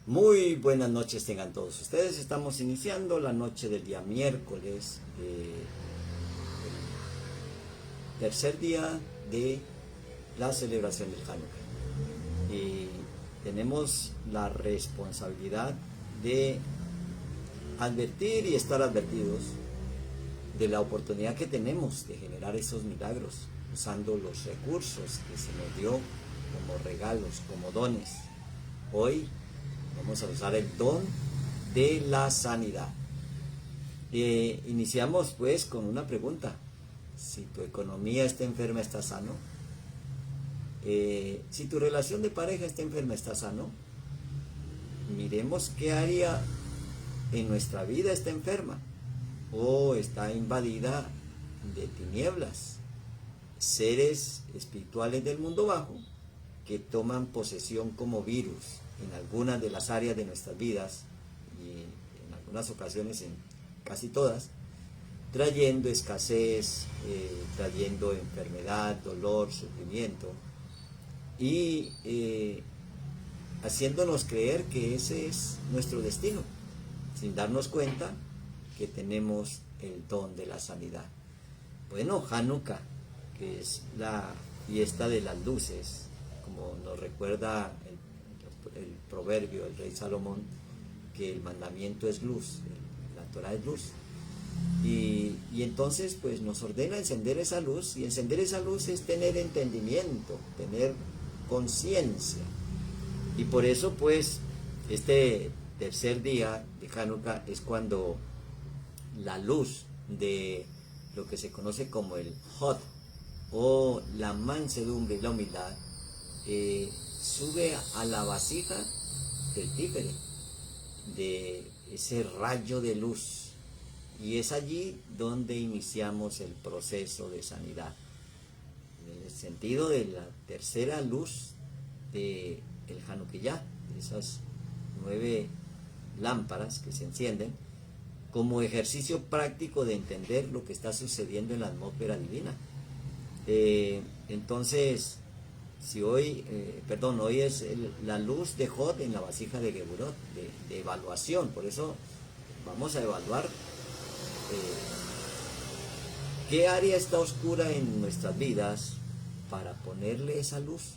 Muy buenas noches tengan todos ustedes. Estamos iniciando la noche del día miércoles, el tercer día de la celebración del Hanukkah. Y tenemos la responsabilidad de advertir y estar advertidos de la oportunidad que tenemos de generar esos milagros usando los recursos que se nos dio como regalos, como dones. Hoy vamos a usar el don de la sanidad. Iniciamos pues con una pregunta. Si tu economía está enferma, ¿estás sano? Si tu relación de pareja está enferma, ¿estás sano? Miremos qué área en nuestra vida está enferma o está invadida de tinieblas, seres espirituales del mundo bajo que toman posesión como virus en algunas de las áreas de nuestras vidas y en algunas ocasiones en casi todas, trayendo escasez, trayendo enfermedad, dolor, sufrimiento y haciéndonos creer que ese es nuestro destino, sin darnos cuenta que tenemos el don de la sanidad. Bueno, Hanukkah, que es la fiesta de las luces, como nos recuerda el proverbio del rey Salomón, que el mandamiento es luz, la Torah es luz. Y entonces pues nos ordena encender esa luz, y encender esa luz es tener entendimiento, tener conciencia. Y por eso pues este tercer día de Hanukkah es cuando la luz de lo que se conoce como el Hod o la mansedumbre y la humildad sube a la vasija del tífere, de ese rayo de luz, y es allí donde iniciamos el proceso de sanidad, en el sentido de la tercera luz del Hanukkah, de esas 9 lámparas que se encienden como ejercicio práctico de entender lo que está sucediendo en la atmósfera divina. Entonces, si hoy es la luz de Hod en la vasija de Geburot, de evaluación. Por eso vamos a evaluar qué área está oscura en nuestras vidas para ponerle esa luz,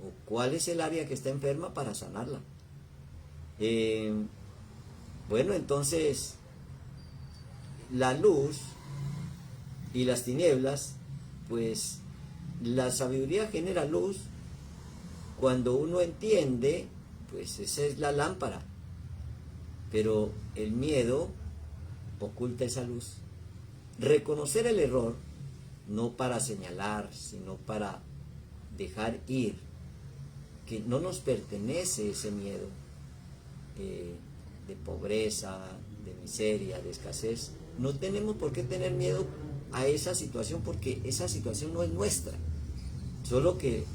o cuál es el área que está enferma para sanarla. Bueno, entonces la luz y las tinieblas, pues la sabiduría genera luz cuando uno entiende, pues esa es la lámpara, pero el miedo oculta esa luz. Reconocer el error, no para señalar, sino para dejar ir, que no nos pertenece ese miedo de pobreza, de miseria, de escasez. No tenemos por qué tener miedo a esa situación, porque esa situación no es nuestra, solo que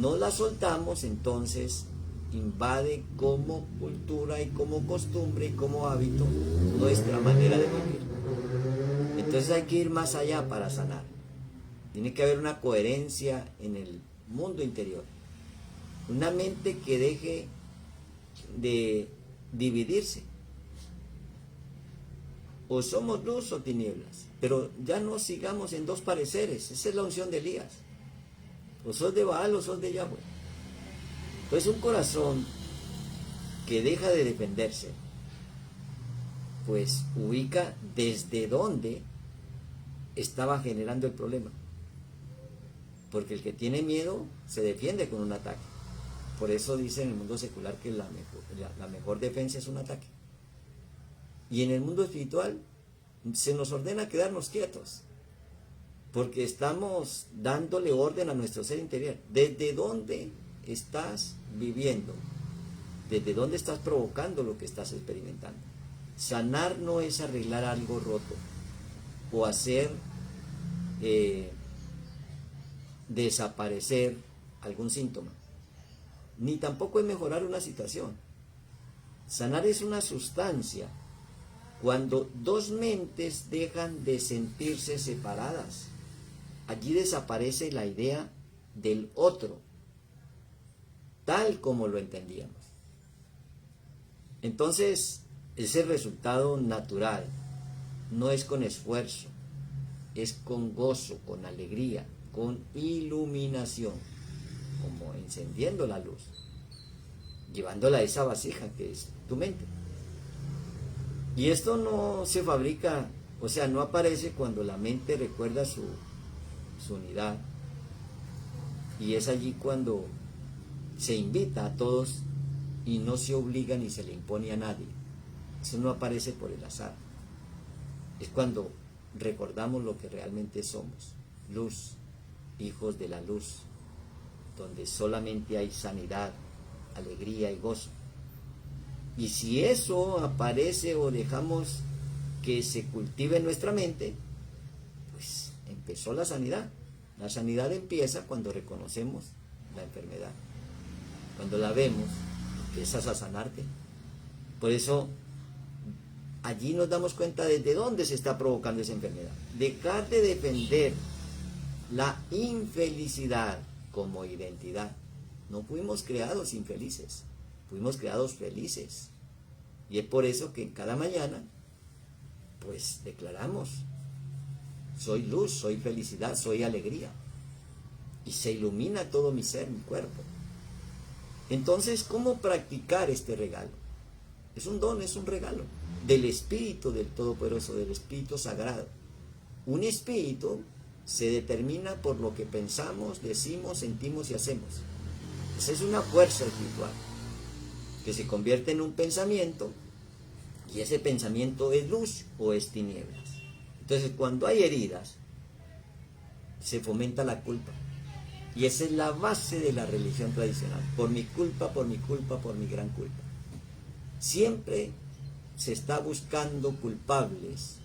no la soltamos, entonces invade como cultura y como costumbre y como hábito nuestra manera de vivir. Entonces hay que ir más allá para sanar. Tiene que haber una coherencia en el mundo interior, una mente que deje de dividirse. O somos luz o tinieblas, pero ya no sigamos en dos pareceres. Esa es la unción de Elías. O sos de Baal o sos de Yahweh. Entonces un corazón que deja de defenderse, pues ubica desde dónde estaba generando el problema. Porque el que tiene miedo se defiende con un ataque. Por eso dice en el mundo secular que la mejor defensa es un ataque. Y en el mundo espiritual se nos ordena quedarnos quietos, porque estamos dándole orden a nuestro ser interior. ¿Desde dónde estás viviendo? ¿Desde dónde estás provocando lo que estás experimentando? Sanar no es arreglar algo roto o hacer desaparecer algún síntoma, ni tampoco es mejorar una situación. Sanar es una sustancia. Cuando dos mentes dejan de sentirse separadas, allí desaparece la idea del otro, tal como lo entendíamos. Entonces, ese resultado natural no es con esfuerzo, es con gozo, con alegría, con iluminación, como encendiendo la luz, llevándola a esa vasija que es tu mente. Y esto no se fabrica, o sea, no aparece cuando la mente recuerda su unidad. Y es allí cuando se invita a todos y no se obliga ni se le impone a nadie. Eso no aparece por el azar. Es cuando recordamos lo que realmente somos: luz, hijos de la luz, donde solamente hay sanidad, alegría y gozo. Y si eso aparece o dejamos que se cultive en nuestra mente, pues empezó la sanidad. La sanidad empieza cuando reconocemos la enfermedad. Cuando la vemos, empiezas a sanarte. Por eso, allí nos damos cuenta desde dónde se está provocando esa enfermedad. Dejar de defender la infelicidad como identidad. No fuimos creados infelices, fuimos creados felices. Y es por eso que en cada mañana, pues declaramos: soy luz, soy felicidad, soy alegría. Y se ilumina todo mi ser, mi cuerpo. Entonces, ¿cómo practicar este regalo? Es un don, es un regalo del Espíritu del Todopoderoso, del Espíritu Sagrado. Un espíritu se determina por lo que pensamos, decimos, sentimos y hacemos. Esa es una fuerza espiritual que se convierte en un pensamiento, y ese pensamiento es luz o es tinieblas. Entonces, cuando hay heridas, se fomenta la culpa. Y esa es la base de la religión tradicional. Por mi culpa, por mi culpa, por mi gran culpa. Siempre se está buscando culpables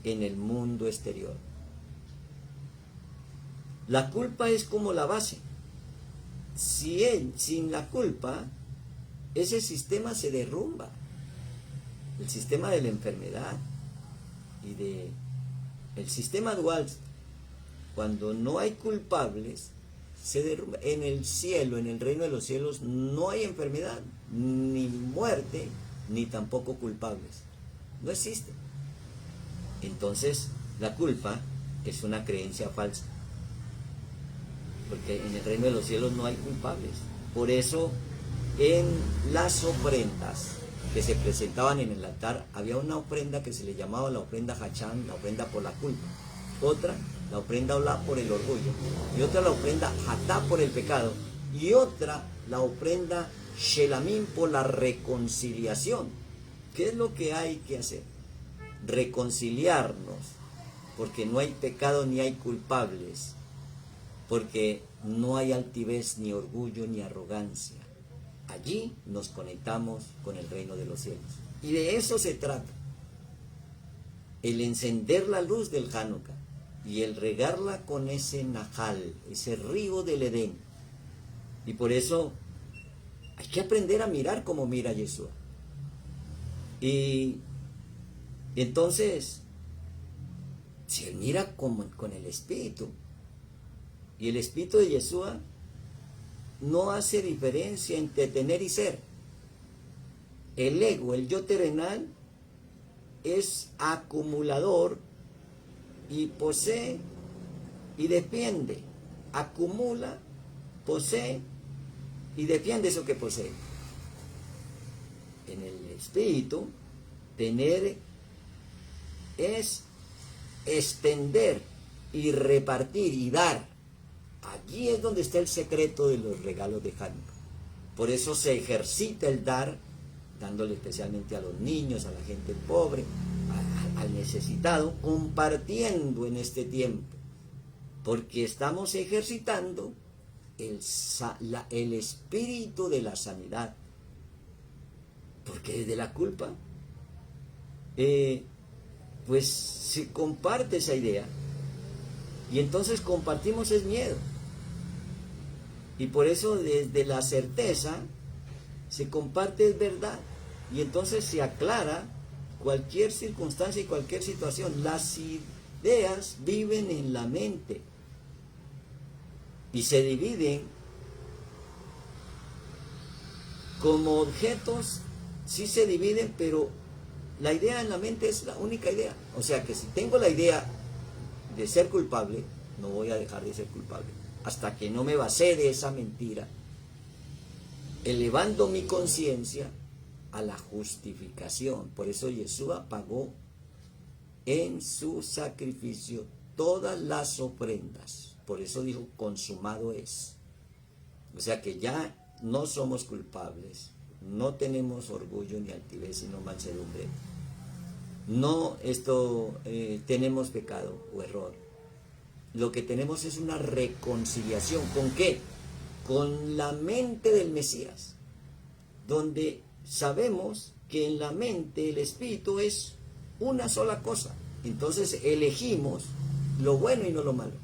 en el mundo exterior. La culpa es como la base. Sin la culpa, ese sistema se derrumba. El sistema de la enfermedad y el sistema dual, cuando no hay culpables, se derrumba. En el cielo, en el reino de los cielos, no hay enfermedad, ni muerte, ni tampoco culpables. No existe. Entonces, la culpa es una creencia falsa, porque en el reino de los cielos no hay culpables. Por eso, en las ofrendas que se presentaban en el altar, había una ofrenda que se le llamaba la ofrenda Hachán, la ofrenda por la culpa. Otra, la ofrenda Olá por el orgullo. Y otra, la ofrenda Hatá por el pecado. Y otra, la ofrenda Shelamín por la reconciliación. ¿Qué es lo que hay que hacer? Reconciliarnos, porque no hay pecado ni hay culpables, porque no hay altivez, ni orgullo, ni arrogancia. Allí nos conectamos con el reino de los cielos. Y de eso se trata. El encender la luz del Hanukkah y el regarla con ese Nahal, ese río del Edén. Y por eso hay que aprender a mirar como mira Yeshua. Y entonces, si él mira con el Espíritu, y el Espíritu de Yeshua no hace diferencia entre tener y ser. El ego, el yo terrenal, es acumulador y posee y defiende. Acumula, posee y defiende eso que posee. En el espíritu, tener es extender y repartir y dar. Allí es donde está el secreto de los regalos de Hanukkah. Por eso se ejercita el dar, dándole especialmente a los niños, a la gente pobre, al necesitado, compartiendo en este tiempo. Porque estamos ejercitando el espíritu de la sanidad. Porque desde la culpa, pues se comparte esa idea. Y entonces compartimos el miedo. Y por eso desde la certeza se comparte verdad. Y entonces se aclara cualquier circunstancia y cualquier situación. Las ideas viven en la mente y se dividen como objetos sí se dividen, pero la idea en la mente es la única idea. O sea que si tengo la idea de ser culpable, no voy a dejar de ser culpable hasta que no me vacíe de esa mentira, elevando mi conciencia a la justificación. Por eso Yeshua pagó en su sacrificio todas las ofrendas. Por eso dijo, consumado es. O sea que ya no somos culpables, no tenemos orgullo ni altivez, sino mansedumbre. No tenemos pecado o error. Lo que tenemos es una reconciliación. ¿Con qué? Con la mente del Mesías, donde sabemos que en la mente el espíritu es una sola cosa. Entonces elegimos lo bueno y no lo malo.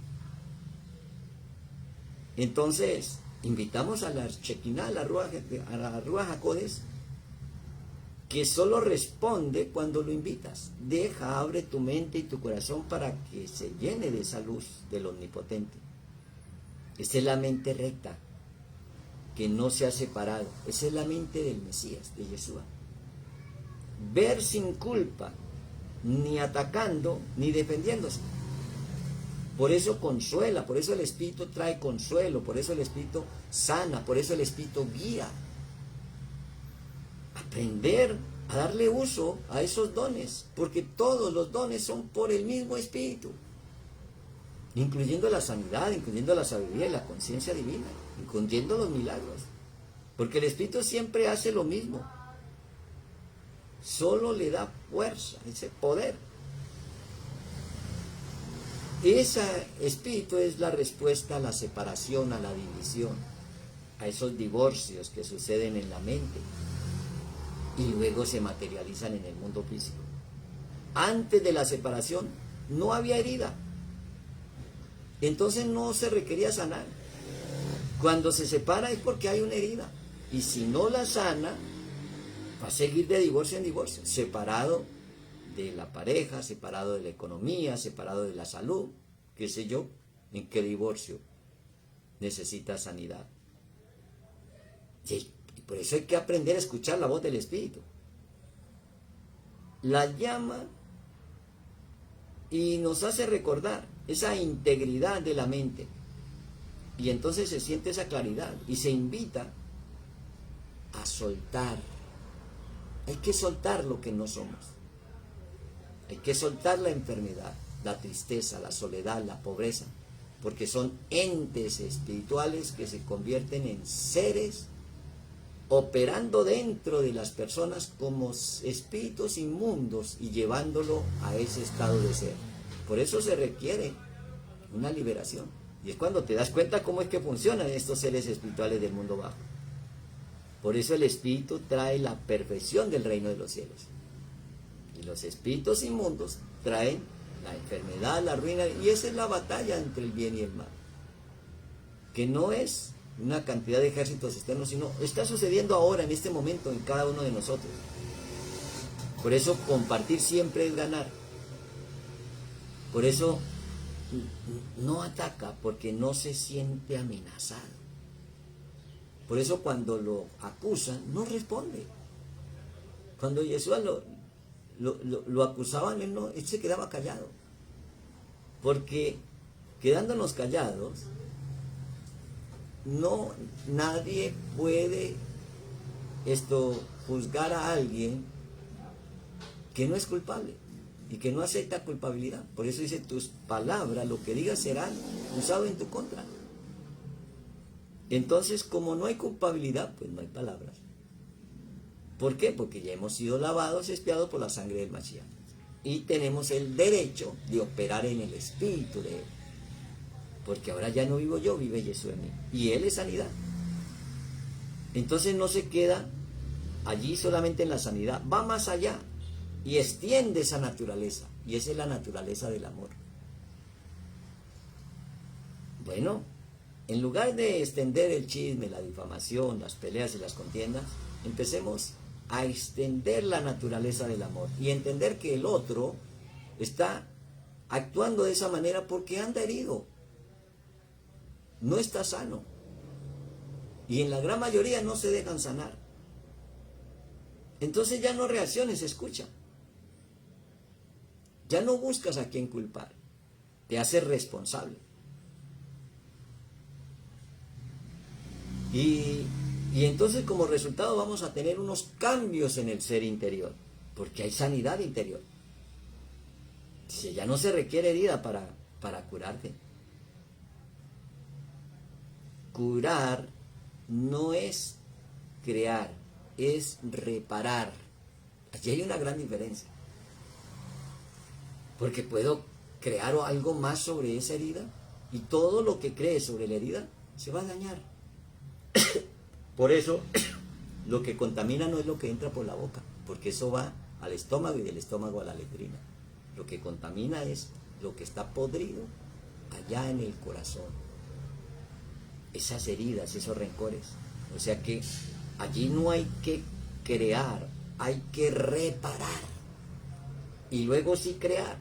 Entonces invitamos a la Shekinah, a la Ruach HaKodesh, que solo responde cuando lo invitas. Abre tu mente y tu corazón para que se llene de esa luz del Omnipotente. Esa es la mente recta, que no se ha separado. Esa es la mente del Mesías, de Yeshua. Ver sin culpa, ni atacando, ni defendiéndose. Por eso consuela, por eso el Espíritu trae consuelo, por eso el Espíritu sana, por eso el Espíritu guía. Aprender a darle uso a esos dones, porque todos los dones son por el mismo Espíritu, incluyendo la sanidad, incluyendo la sabiduría y la conciencia divina, incluyendo los milagros, porque el Espíritu siempre hace lo mismo, solo le da fuerza, ese poder. Ese Espíritu es la respuesta a la separación, a la división, a esos divorcios que suceden en la mente y luego se materializan en el mundo físico. Antes de la separación no había herida, entonces no se requería sanar. Cuando se separa es porque hay una herida, y si no la sana, va a seguir de divorcio en divorcio, separado de la pareja, separado de la economía, separado de la salud, qué sé yo, en qué divorcio necesita sanidad. Y por eso hay que aprender a escuchar la voz del Espíritu. La llama y nos hace recordar esa integridad de la mente. Y entonces se siente esa claridad y se invita a soltar. Hay que soltar lo que no somos. Hay que soltar la enfermedad, la tristeza, la soledad, la pobreza, porque son entes espirituales que se convierten en seres operando dentro de las personas como espíritus inmundos y llevándolo a ese estado de ser. Por eso se requiere una liberación. Y es cuando te das cuenta cómo es que funcionan estos seres espirituales del mundo bajo. Por eso el espíritu trae la perfección del reino de los cielos. Y los espíritus inmundos traen la enfermedad, la ruina, y esa es la batalla entre el bien y el mal. Que no es una cantidad de ejércitos externos, sino está sucediendo ahora, en este momento, en cada uno de nosotros. Por eso compartir siempre es ganar. Por eso no ataca, porque no se siente amenazado. Por eso cuando lo acusan, no responde. Cuando Yeshua lo acusaban, él se quedaba callado. Porque quedándonos callados, nadie puede juzgar a alguien que no es culpable y que no acepta culpabilidad. Por eso dice, tus palabras, lo que digas, serán usado en tu contra. Entonces, como no hay culpabilidad, pues no hay palabras. ¿Por qué? Porque ya hemos sido lavados y expiados por la sangre del Mashiach. Y tenemos el derecho de operar en el espíritu de él. Porque ahora ya no vivo yo, vive Yeshua en mí. Y él es sanidad. Entonces no se queda allí solamente en la sanidad. Va más allá y extiende esa naturaleza. Y esa es la naturaleza del amor. Bueno, en lugar de extender el chisme, la difamación, las peleas y las contiendas, empecemos a extender la naturaleza del amor y entender que el otro está actuando de esa manera porque anda herido, no está sano, y en la gran mayoría no se dejan sanar. Entonces ya no reacciones, escucha. Ya no buscas a quién culpar. Te haces responsable. Y entonces como resultado vamos a tener unos cambios en el ser interior, porque hay sanidad interior. Si ya no se requiere herida para curarte. Curar no es crear, es reparar. Allí hay una gran diferencia. Porque puedo crear algo más sobre esa herida y todo lo que cree sobre la herida se va a dañar. Por eso, lo que contamina no es lo que entra por la boca, porque eso va al estómago y del estómago a la letrina. Lo que contamina es lo que está podrido allá en el corazón. Esas heridas, esos rencores. O sea que allí no hay que crear, hay que reparar. Y luego sí crear.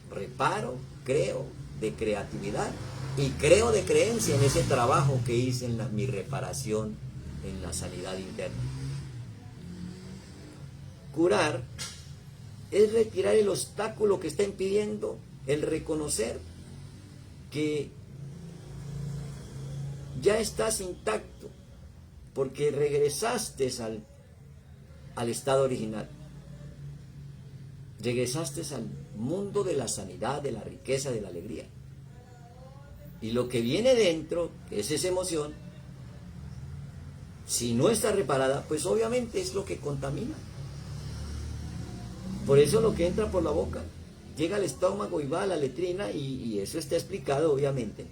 Reparo, creo de creatividad y creo de creencia en ese trabajo que hice en mi reparación, en la sanidad interna. Curar es retirar el obstáculo que está impidiendo el reconocer que ya estás intacto, porque regresaste al estado original. Regresaste al mundo de la sanidad, de la riqueza, de la alegría. Y lo que viene dentro, que es esa emoción, si no está reparada, pues obviamente es lo que contamina. Por eso lo que entra por la boca llega al estómago y va a la letrina, y eso está explicado obviamente.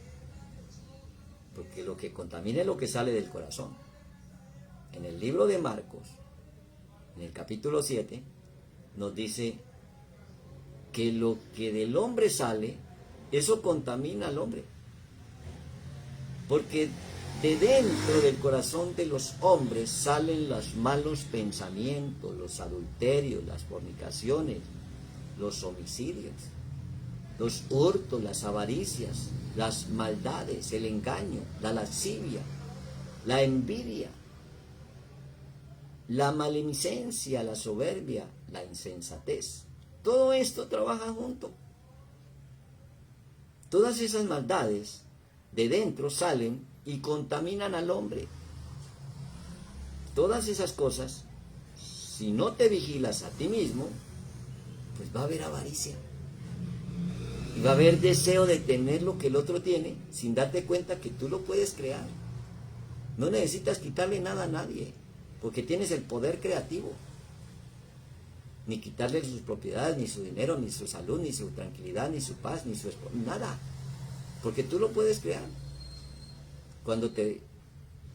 Porque lo que contamina es lo que sale del corazón. En el libro de Marcos, en el capítulo 7, nos dice que lo que del hombre sale, eso contamina al hombre. Porque de dentro del corazón de los hombres salen los malos pensamientos, los adulterios, las fornicaciones, los homicidios, los hurtos, las avaricias, las maldades, el engaño, la lascivia, la envidia, la maledicencia, la soberbia, la insensatez. Todo esto trabaja junto. Todas esas maldades de dentro salen y contaminan al hombre. Todas esas cosas, si no te vigilas a ti mismo, pues va a haber avaricia. Y va a haber deseo de tener lo que el otro tiene, sin darte cuenta que tú lo puedes crear. No necesitas quitarle nada a nadie, porque tienes el poder creativo. Ni quitarle sus propiedades, ni su dinero, ni su salud, ni su tranquilidad, ni su paz, ni su nada. Porque tú lo puedes crear. Cuando te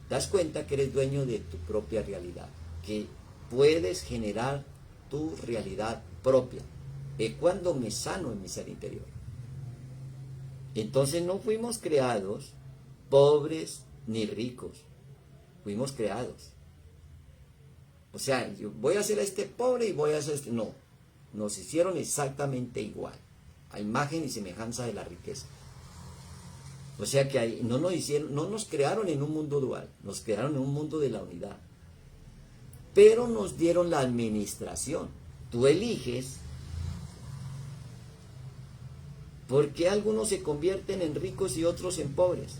das cuenta que eres dueño de tu propia realidad, que puedes generar tu realidad propia. Es cuando me sano en mi ser interior. Entonces no fuimos creados pobres ni ricos. Fuimos creados. O sea, yo voy a hacer a este pobre y voy a hacer a este... No, nos hicieron exactamente igual, a imagen y semejanza de la riqueza. O sea que no nos crearon en un mundo dual, nos crearon en un mundo de la unidad. Pero nos dieron la administración. Tú eliges por qué algunos se convierten en ricos y otros en pobres.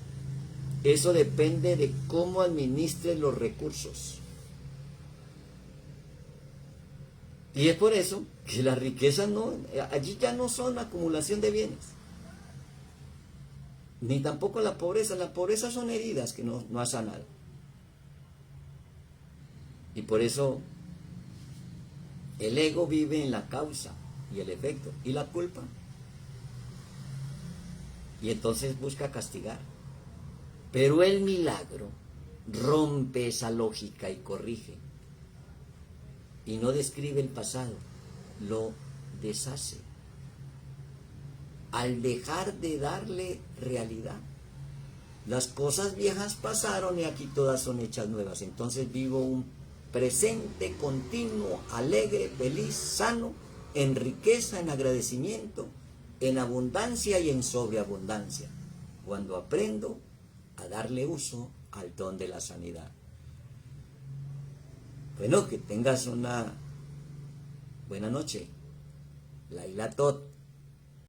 Eso depende de cómo administres los recursos. Y es por eso que la riqueza allí ya no son acumulación de bienes. Ni tampoco la pobreza. La pobreza son heridas que no has sanado. Y por eso el ego vive en la causa y el efecto. ¿Y la culpa? Y entonces busca castigar. Pero el milagro rompe esa lógica y corrige. Y no describe el pasado, lo deshace. Al dejar de darle realidad. Las cosas viejas pasaron y aquí todas son hechas nuevas. Entonces vivo un presente continuo, alegre, feliz, sano, en riqueza, en agradecimiento, en abundancia y en sobreabundancia. Cuando aprendo a darle uso al don de la sanidad. Bueno, que tengas una buena noche. Laila Tot.